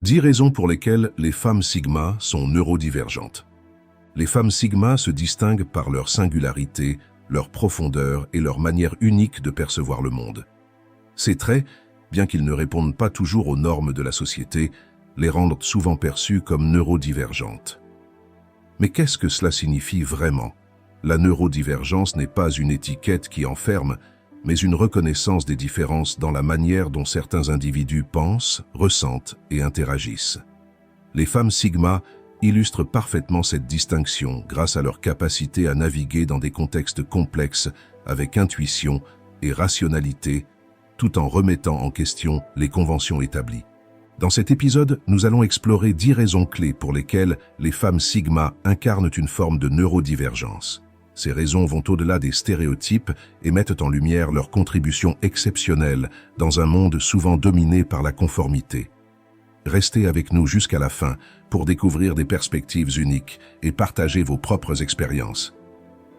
10 raisons pour lesquelles les femmes sigma sont neurodivergentes. Les femmes sigma se distinguent par leur singularité, leur profondeur et leur manière unique de percevoir le monde. Ces traits, bien qu'ils ne répondent pas toujours aux normes de la société, les rendent souvent perçues comme neurodivergentes. Mais qu'est-ce que cela signifie vraiment? La neurodivergence n'est pas une étiquette qui enferme, mais une reconnaissance des différences dans la manière dont certains individus pensent, ressentent et interagissent. Les femmes sigma illustrent parfaitement cette distinction grâce à leur capacité à naviguer dans des contextes complexes avec intuition et rationalité, tout en remettant en question les conventions établies. Dans cet épisode, nous allons explorer 10 raisons clés pour lesquelles les femmes sigma incarnent une forme de neurodivergence. Ces raisons vont au-delà des stéréotypes et mettent en lumière leur contribution exceptionnelle dans un monde souvent dominé par la conformité. Restez avec nous jusqu'à la fin pour découvrir des perspectives uniques et partager vos propres expériences.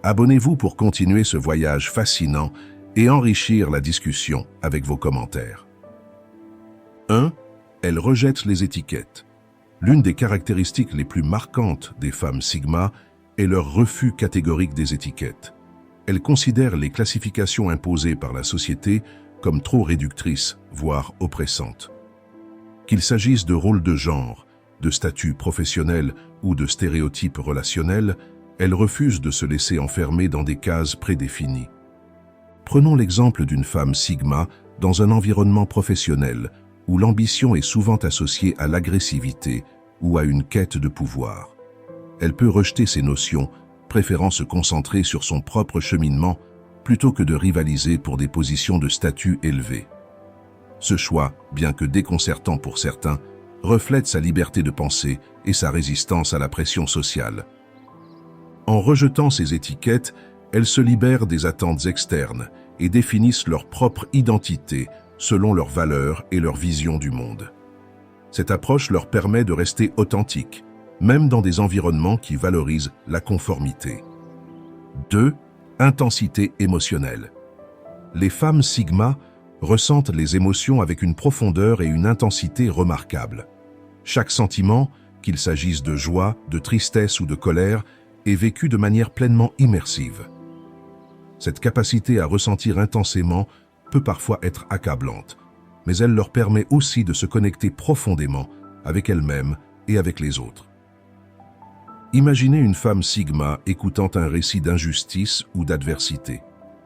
Abonnez-vous pour continuer ce voyage fascinant et enrichir la discussion avec vos commentaires. 1. Elles rejettent les étiquettes. L'une des caractéristiques les plus marquantes des femmes sigma est leur refus catégorique des étiquettes. Elles considèrent les classifications imposées par la société comme trop réductrices, voire oppressantes. Qu'il s'agisse de rôles de genre, de statuts professionnels ou de stéréotypes relationnels, elles refusent de se laisser enfermer dans des cases prédéfinies. Prenons l'exemple d'une femme sigma dans un environnement professionnel où l'ambition est souvent associée à l'agressivité ou à une quête de pouvoir. Elle peut rejeter ces notions, préférant se concentrer sur son propre cheminement plutôt que de rivaliser pour des positions de statut élevées. Ce choix, bien que déconcertant pour certains, reflète sa liberté de penser et sa résistance à la pression sociale. En rejetant ces étiquettes, elles se libèrent des attentes externes et définissent leur propre identité selon leurs valeurs et leur vision du monde. Cette approche leur permet de rester authentiques, même dans des environnements qui valorisent la conformité. 2. Intensité émotionnelle. Les femmes sigma ressentent les émotions avec une profondeur et une intensité remarquables. Chaque sentiment, qu'il s'agisse de joie, de tristesse ou de colère, est vécu de manière pleinement immersive. Cette capacité à ressentir intensément peut parfois être accablante, mais elle leur permet aussi de se connecter profondément avec elles-mêmes et avec les autres. Imaginez une femme sigma écoutant un récit d'injustice ou d'adversité.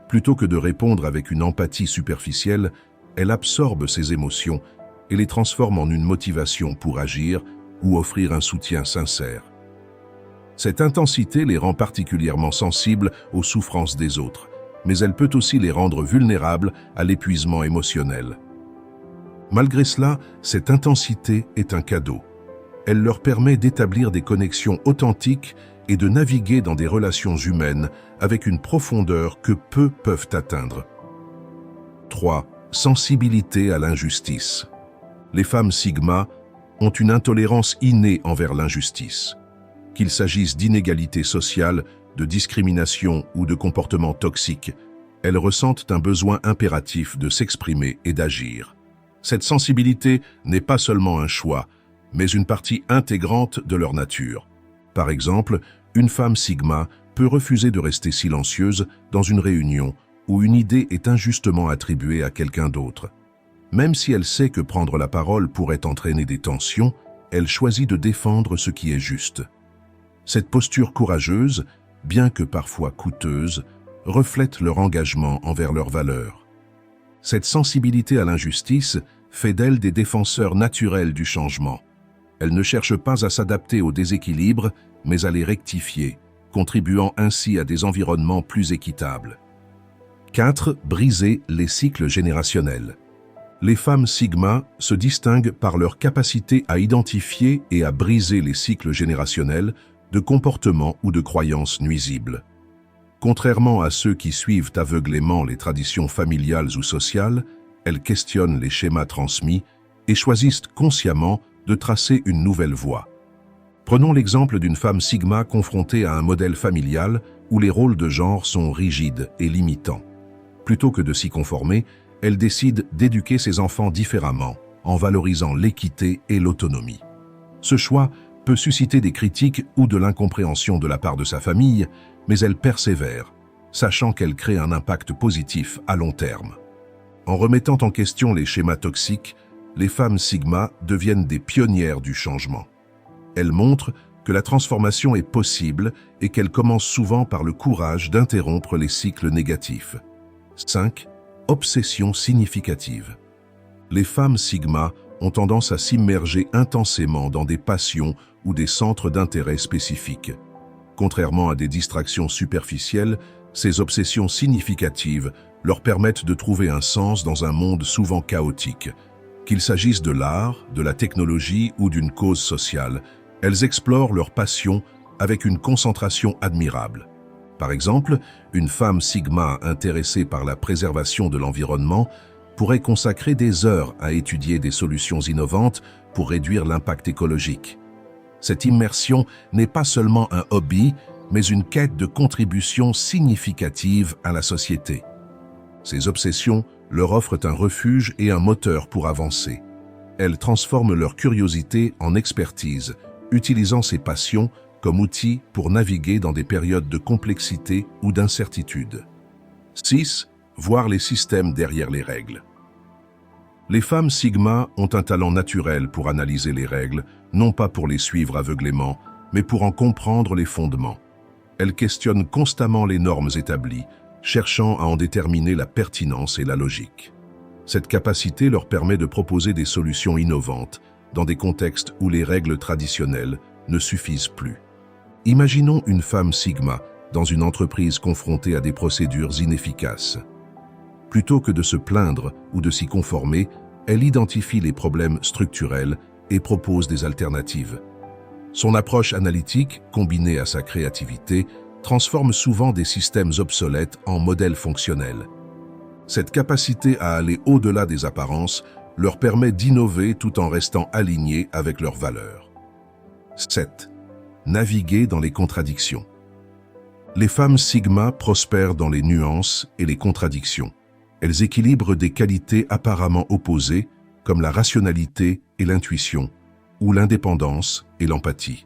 Plutôt que de répondre avec une empathie superficielle, elle absorbe ses émotions et les transforme en une motivation pour agir ou offrir un soutien sincère. Cette intensité les rend particulièrement sensibles aux souffrances des autres, mais elle peut aussi les rendre vulnérables à l'épuisement émotionnel. Malgré cela, cette intensité est un cadeau. Elle leur permet d'établir des connexions authentiques et de naviguer dans des relations humaines avec une profondeur que peu peuvent atteindre. 3. Sensibilité à l'injustice. Les femmes sigma ont une intolérance innée envers l'injustice. Qu'il s'agisse d'inégalités sociales, de discrimination ou de comportements toxiques, elles ressentent un besoin impératif de s'exprimer et d'agir. Cette sensibilité n'est pas seulement un choix, mais une partie intégrante de leur nature. Par exemple, une femme sigma peut refuser de rester silencieuse dans une réunion où une idée est injustement attribuée à quelqu'un d'autre. Même si elle sait que prendre la parole pourrait entraîner des tensions, elle choisit de défendre ce qui est juste. Cette posture courageuse, bien que parfois coûteuse, reflète leur engagement envers leurs valeurs. Cette sensibilité à l'injustice fait d'elles des défenseurs naturels du changement. Elles ne cherchent pas à s'adapter aux déséquilibres, mais à les rectifier, contribuant ainsi à des environnements plus équitables. 4. Briser les cycles générationnels. Les femmes sigma se distinguent par leur capacité à identifier et à briser les cycles générationnels de comportements ou de croyances nuisibles. Contrairement à ceux qui suivent aveuglément les traditions familiales ou sociales, elles questionnent les schémas transmis et choisissent consciemment de tracer une nouvelle voie. Prenons l'exemple d'une femme sigma confrontée à un modèle familial où les rôles de genre sont rigides et limitants. Plutôt que de s'y conformer, elle décide d'éduquer ses enfants différemment, en valorisant l'équité et l'autonomie. Ce choix peut susciter des critiques ou de l'incompréhension de la part de sa famille, mais elle persévère, sachant qu'elle crée un impact positif à long terme. En remettant en question les schémas toxiques, les femmes Sigma deviennent des pionnières du changement. Elles montrent que la transformation est possible et qu'elle commence souvent par le courage d'interrompre les cycles négatifs. 5. Obsession significative. Les femmes Sigma ont tendance à s'immerger intensément dans des passions ou des centres d'intérêt spécifiques. Contrairement à des distractions superficielles, ces obsessions significatives leur permettent de trouver un sens dans un monde souvent chaotique. Qu'il s'agisse de l'art, de la technologie ou d'une cause sociale, elles explorent leur passion avec une concentration admirable. Par exemple, une femme Sigma intéressée par la préservation de l'environnement pourrait consacrer des heures à étudier des solutions innovantes pour réduire l'impact écologique. Cette immersion n'est pas seulement un hobby, mais une quête de contribution significative à la société. Ces obsessions leur offrent un refuge et un moteur pour avancer. Elles transforment leur curiosité en expertise, utilisant ces passions comme outil pour naviguer dans des périodes de complexité ou d'incertitude. 6. Voir les systèmes derrière les règles. Les femmes Sigma ont un talent naturel pour analyser les règles, non pas pour les suivre aveuglément, mais pour en comprendre les fondements. Elles questionnent constamment les normes établies, cherchant à en déterminer la pertinence et la logique. Cette capacité leur permet de proposer des solutions innovantes dans des contextes où les règles traditionnelles ne suffisent plus. Imaginons une femme Sigma dans une entreprise confrontée à des procédures inefficaces. Plutôt que de se plaindre ou de s'y conformer, elle identifie les problèmes structurels et propose des alternatives. Son approche analytique, combinée à sa créativité, transforme souvent des systèmes obsolètes en modèles fonctionnels. Cette capacité à aller au-delà des apparences leur permet d'innover tout en restant alignés avec leurs valeurs. 7. Naviguer dans les contradictions. Les femmes Sigma prospèrent dans les nuances et les contradictions. Elles équilibrent des qualités apparemment opposées, comme la rationalité et l'intuition, ou l'indépendance et l'empathie.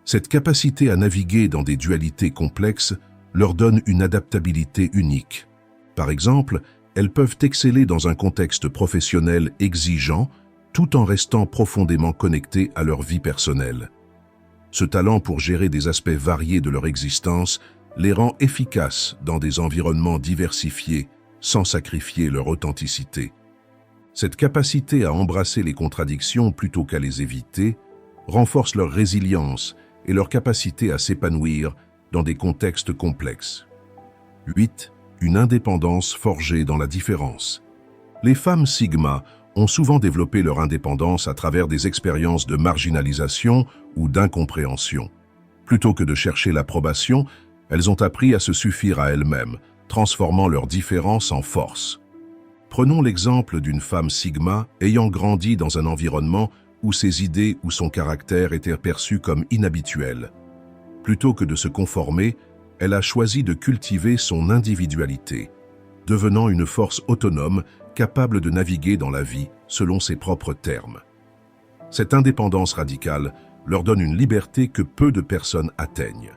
Cette capacité à naviguer dans des dualités complexes leur donne une adaptabilité unique. Par exemple, elles peuvent exceller dans un contexte professionnel exigeant, tout en restant profondément connectées à leur vie personnelle. Ce talent pour gérer des aspects variés de leur existence les rend efficaces dans des environnements diversifiés, sans sacrifier leur authenticité. Cette capacité à embrasser les contradictions plutôt qu'à les éviter renforce leur résilience et leur capacité à s'épanouir dans des contextes complexes. 8. Une indépendance forgée dans la différence. Les femmes Sigma ont souvent développé leur indépendance à travers des expériences de marginalisation ou d'incompréhension. Plutôt que de chercher l'approbation, elles ont appris à se suffire à elles-mêmes, transformant leurs différences en force. Prenons l'exemple d'une femme Sigma ayant grandi dans un environnement où ses idées ou son caractère étaient perçus comme inhabituels. Plutôt que de se conformer, elle a choisi de cultiver son individualité, devenant une force autonome capable de naviguer dans la vie selon ses propres termes. Cette indépendance radicale leur donne une liberté que peu de personnes atteignent.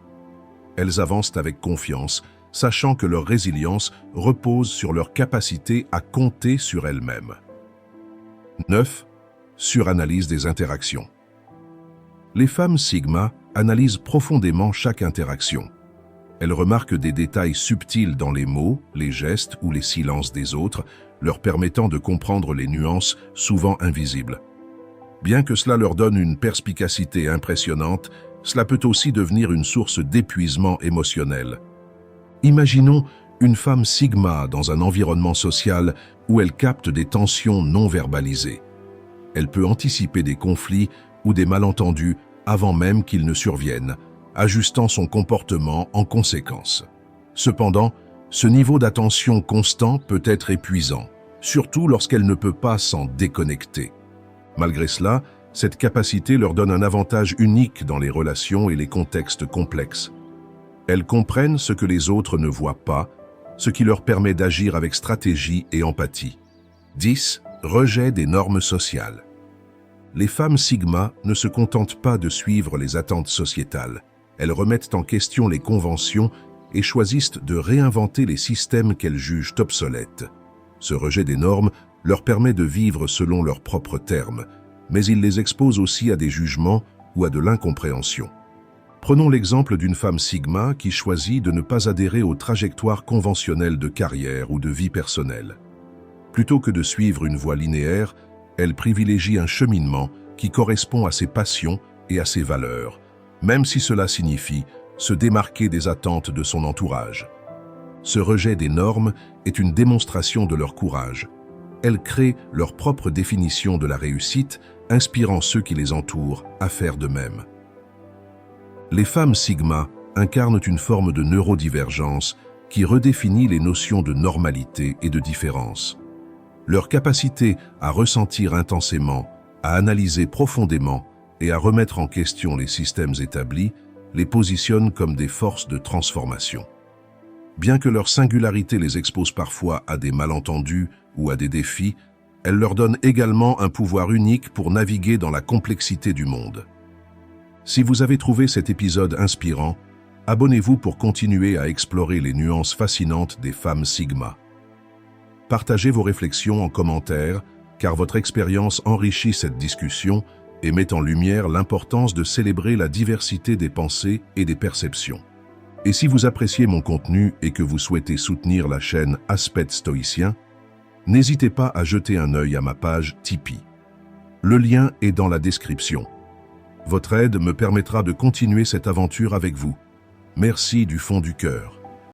Elles avancent avec confiance, sachant que leur résilience repose sur leur capacité à compter sur elles-mêmes. 9. Suranalyse des interactions. Les femmes Sigma analysent profondément chaque interaction. Elles remarquent des détails subtils dans les mots, les gestes ou les silences des autres, leur permettant de comprendre les nuances souvent invisibles. Bien que cela leur donne une perspicacité impressionnante, cela peut aussi devenir une source d'épuisement émotionnel. Imaginons une femme Sigma dans un environnement social où elle capte des tensions non verbalisées. Elle peut anticiper des conflits ou des malentendus avant même qu'ils ne surviennent, ajustant son comportement en conséquence. Cependant, ce niveau d'attention constant peut être épuisant, surtout lorsqu'elle ne peut pas s'en déconnecter. Malgré cela, cette capacité leur donne un avantage unique dans les relations et les contextes complexes. Elles comprennent ce que les autres ne voient pas, ce qui leur permet d'agir avec stratégie et empathie. 10. Rejet des normes sociales. Les femmes Sigma ne se contentent pas de suivre les attentes sociétales. Elles remettent en question les conventions et choisissent de réinventer les systèmes qu'elles jugent obsolètes. Ce rejet des normes leur permet de vivre selon leurs propres termes, mais il les expose aussi à des jugements ou à de l'incompréhension. Prenons l'exemple d'une femme Sigma qui choisit de ne pas adhérer aux trajectoires conventionnelles de carrière ou de vie personnelle. Plutôt que de suivre une voie linéaire, elle privilégie un cheminement qui correspond à ses passions et à ses valeurs, même si cela signifie se démarquer des attentes de son entourage. Ce rejet des normes est une démonstration de leur courage. Elles créent leur propre définition de la réussite, inspirant ceux qui les entourent à faire de même. Les femmes Sigma incarnent une forme de neurodivergence qui redéfinit les notions de normalité et de différence. Leur capacité à ressentir intensément, à analyser profondément et à remettre en question les systèmes établis les positionne comme des forces de transformation. Bien que leur singularité les expose parfois à des malentendus ou à des défis, elle leur donne également un pouvoir unique pour naviguer dans la complexité du monde. Si vous avez trouvé cet épisode inspirant, abonnez-vous pour continuer à explorer les nuances fascinantes des femmes Sigma. Partagez vos réflexions en commentaire, car votre expérience enrichit cette discussion et met en lumière l'importance de célébrer la diversité des pensées et des perceptions. Et si vous appréciez mon contenu et que vous souhaitez soutenir la chaîne Aspect Stoïcien, n'hésitez pas à jeter un œil à ma page Tipeee. Le lien est dans la description. Votre aide me permettra de continuer cette aventure avec vous. Merci du fond du cœur.